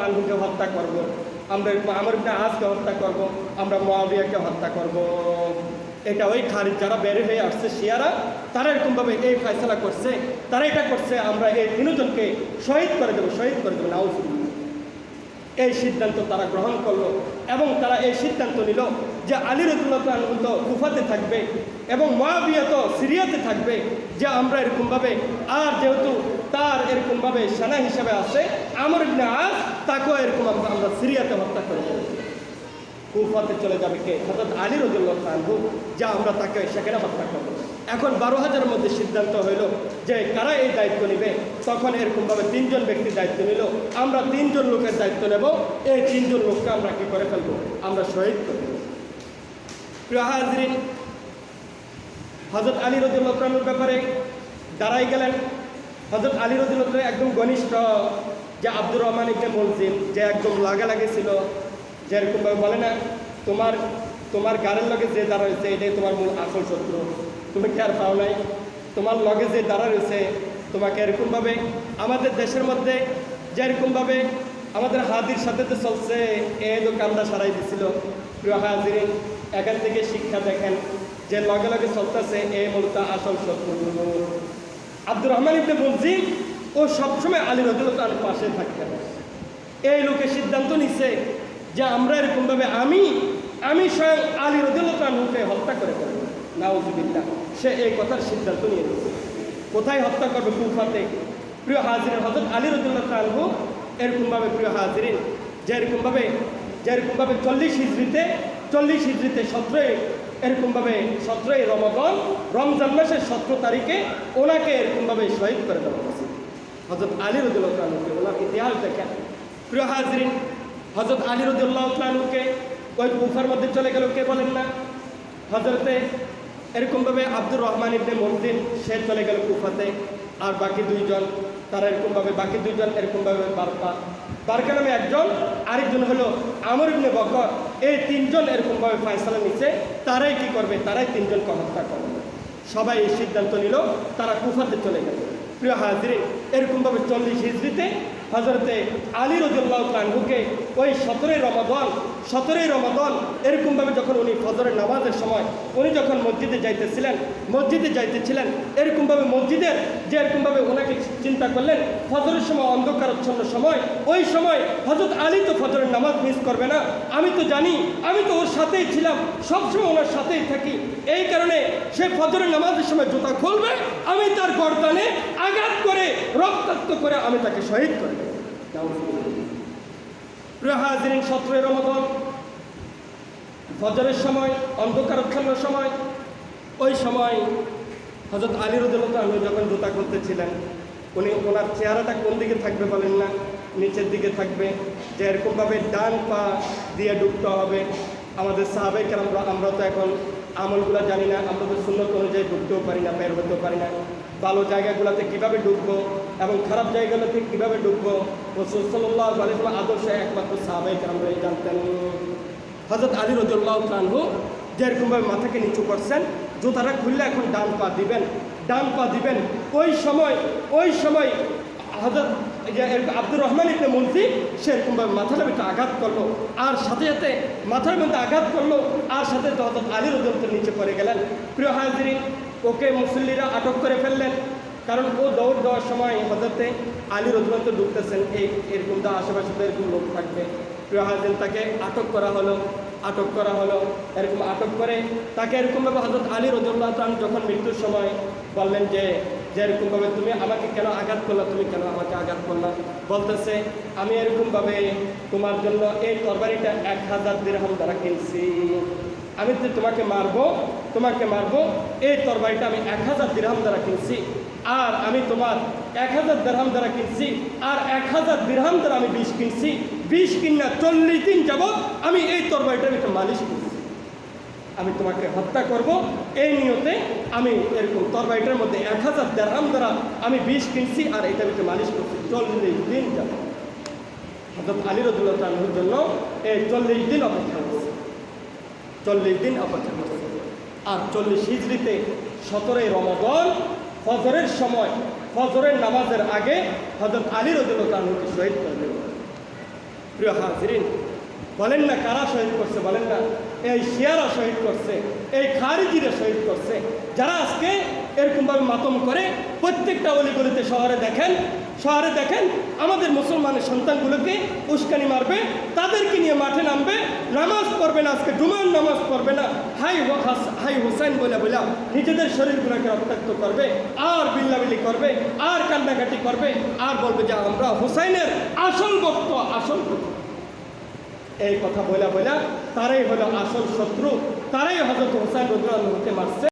আনহুকে হত্যা করব, আমরা আমর ইবনে আসকে হত্যা করব, আমরা মুয়াবিয়াকে হত্যা করব। এটা ওই খারিজ যারা বের হয়ে আসছে শিয়ারা, তারা এরকমভাবে এই ফয়সালা করছে, তারা এটা করছে আমরা এই তিনজনকে শহীদ করে দেবো, শহীদ করে দেবো। নাউজুবিল্লাহ। এই সিদ্ধান্ত তারা গ্রহণ করলো এবং তারা এই সিদ্ধান্ত নিল যে আলী রাদিয়াল্লাহু আনহু তো কুফাতে থাকবে এবং মুয়াবিয়া তো সিরিয়াতে থাকবে, যে আমরা এরকমভাবে, আর যেহেতু তার এরকমভাবে সেনা হিসেবে আছে আমর ইবনে আস, তাকেও এরকম আমরা সিরিয়াতে হত্যা করব। কুফাতে চলে যাবে কে? হযরত আলী রাদিয়াল্লাহু আনহু, যা আমরা তাকে সেখানে হত্যা করব। এখন 12,000-এর মধ্যে সিদ্ধান্ত হইল যে কারা এই দায়িত্ব নেবে। তখন এরকমভাবে 3জন ব্যক্তি দায়িত্ব নিল, আমরা 3জন লোকের দায়িত্ব নেব, এই 3জন লোককে আমরা কি করে ফেলবো? আমরা শহীদ করে দেব। প্রিয় হাজরিন, হযরত আলী রাদিয়াল্লাহু আনহুর ব্যাপারে দাঁড়াই গেলেন হযরত আলী রাদিয়াল্লাহু আনহু একদম ঘনিষ্ঠ যে আব্দুর রহমান ইবনে মুলজিম, যে একদম লাগালাগি ছিল, যে এরকমভাবে বলে না তোমার গাড়ির লগে যে দাঁড়া রয়েছে এটাই তোমার মূল আসল শত্রু, তুমি কি আর পাও নাই? তোমার লগে যে দাঁড়া রয়েছে তোমাকে এরকমভাবে আমাদের দেশের মধ্যে যে এরকমভাবে আমাদের হাদির সাথে তো চলছে, এই দোকানটা সারাই দিছিল। প্রিয় হাজিরিন, এখান থেকে শিক্ষা দেখেন যে লগে লগে চলতেছে এই মূলত আসল শত্রু। আব্দুর রহমান ইবনে মুলজিম ও সবসময় আলী রাদিয়াল্লাহু আনহুর পাশে থাকতেন। এই লোকে সিদ্ধান্ত নিছে যে আমরা এরকমভাবে আমি স্বয়ং আলী রাদিয়াল্লাহু আনহুকে হত্যা করে ফেলব। নাউজুবিল্লাহ। সে এই কথার সিদ্ধান্ত নিয়ে নিয়েছে। কোথায় হত্যা করবে? কুফাতে। প্রিয় হাজিরিন, হযরত আলী রাদিয়াল্লাহু আনহু এরকমভাবে, প্রিয় হাজিরিন, যে এরকমভাবে 40 হিজরিতে 17 রমজান মাসের 17 তারিখে ওনাকে এরকমভাবে শহীদ করে দেওয়া হয়েছে। হযরত আলী রাদিয়াল্লাহু আনহুকে, ওনার ইতিহাস দেখেন। প্রিয় হাজিরিন, হযরত আলী রাদিয়াল্লাহু আনহুকে ওই কুফার মধ্যে চলে গেল কে বলেন না? হযরতে এরকমভাবে আব্দুর রহমান ইবনে মুলজিম, সে চলে গেল কুফাতে। আর বাকি 2জন, তারা এরকমভাবে বারকা নামে একজন, আরেকজন হলো আমর ইবনে বকর। এই 3জন এরকমভাবে ফয়সালা নিচ্ছে, তারাই কি করবে? তারাই 3জনকে হত্যা করবে। সবাই এই সিদ্ধান্ত নিল, তারা কুফাতে চলে গেল। প্রিয় হাজিরিন, এরকমভাবে 40 হিজরিতে হযরতে আলী রাদিয়াল্লাহু আনহুকে ওই 17 রমাদান এরকমভাবে যখন উনি ফজরের নামাজের সময় উনি যখন মসজিদে যাইতেছিলেন এরকমভাবে মসজিদের যে এরকমভাবে ওনাকে চিন্তা করলেন, ফজরের সময় অন্ধকারাচ্ছন্ন সময়, ওই সময় হযরত আলী তো ফজরের নামাজ মিস করবে না, আমি তো জানি, আমি তো ওর সাথেই ছিলাম, সবসময় ওনার সাথেই থাকি, এই কারণে সে ফজরের নামাজের সময় জুতা খুলবে, আমি তার গর্দানে আঘাত করে রক্তাক্ত করে আমি তাকে শহীদ করে দেব। প্রিয় হাজিরিন, 17 রমাদান ফজরের সময়, অন্ধকারাচ্ছন্ন সময়, ওই সময় হযরত আলী রাদিয়াল্লাহু আনহু যখন জুতা খুলতেছিলেন, ওনার চেহারাটা কোন দিকে থাকবে বলেন না? নিচের দিকে থাকবে, যে এরকমভাবে ডান পা দিয়ে ঢুকতে হবে। আমাদের সাহাবায়ে কেরাম, আমরা তো এখন আমলগুলো জানি না, আমরা তো সুন্নত অনুযায়ী ঢুকতেও পারি না, বের হতেও পারি না। ভালো জায়গাগুলোতে কীভাবে ঢুকবো এবং খারাপ জায়গাগুলোতে কীভাবে ঢুকবো, রাসূল সাল্লাল্লাহু আলাইহি ওয়াসাল্লাম আদর্শ একমাত্র সাহাবায়ে কেরামরাই জানতেন। হযরত আলী রাদিয়াল্লাহু আনহু যে এরকমভাবে মাথাকে নিচু করছেন, জুতাটা খুললে এখন ডান পা দিবেন। ওই সময় হযরত আব্দুর রহমান ইবনে মুলজিম সে এরকমভাবে মাথার মধ্যে আঘাত করলো, আর সাথে সাথে মাথার মধ্যে আঘাত করলো, আর সাথে হযরত আলী রাদিয়াল্লাহু আনহু নিচে পড়ে গেলেন। প্রিয় হাজিরিন, ওকে মুসল্লিরা আটক করে ফেললেন, কারণ ও দৌড় দেওয়ার সময় হযরতে আলী রাদিয়াল্লাহু আনহু ঢুকতেছেন, এরকম তো আশেপাশে তো এরকম লোক থাকবে। প্রিয় হাজিরিন, তাকে আটক করা হলো, এরকম আটক করে তাকে এরকমভাবে হযরত আলী রাদিয়াল্লাহু আনহু যখন মৃত্যুর সময় বললেন যে এরকমভাবে তুমি আমাকে কেন আঘাত করলা, তুমি কেন আমাকে আঘাত করলা? বলতেছে, আমি এরকমভাবে তোমার জন্য এই তরবারিটা 1000 দিরহাম দ্বারা কিনছি, আমি তো তোমাকে মারবো, এই তরবারিটা আমি 1000 দিরহাম দ্বারা কিনছি, আর আমি তোমার 1000 দিরহাম দ্বারা কিনছি, আর 1000 দিরহাম দ্বারা আমি 20 কিনছি, 20 কিনা 40 দিন যাবৎ আমি এই তরবারিটার ভিতরে মালিশ করছি, আমি তোমাকে হত্যা করব এই নিয়তে আমি এরকম তরবারিটার মধ্যে 1000 দিরহাম দ্বারা আমি 20 কিনছি, আর এটার ভিতরে মালিশ করছি 40 দিন যাবৎ। হযরত আলী রাদিয়াল্লাহু আনহুর জন্য এই 40 দিন অপেক্ষা করছে, আর 40 হিজরিতে 17 রমাদান ফজরের সময়, ফজরের নামাজের আগে হযরত আলী রাদিয়াল্লাহু আনহুকে শহীদ করে দেন। প্রিয় হাজিরিন, বলেন না কারা শহীদ করছে? বলেন না এই শিয়ারা শহীদ করছে, এই খারিজিরা শহীদ করছে, যারা আজকে এরকমভাবে মাতম করে প্রত্যেকটা অলিগলিতে শহরে দেখেন আমাদের মুসলমানের সন্তানগুলোকে উস্কানি মারবে, তাদেরকে নিয়ে মাঠে নামবে, নামাজ পড়বে না, আজকে জুমার নামাজ পড়বে না, হাই হুসাইন বলে নিজেদের শরীরগুলোকে রক্তাক্ত করবে, আর বিল্লাবিল্লি করবে, আর কান্নাকাটি করবে, আর বলবে যে আমরা হুসাইনের আসল ভক্ত। এই কথা বলা তারাই হলো আসল শত্রু, তারাই হযরত হুসাইন রাদিয়াল্লাহু আনহুকে মারছে।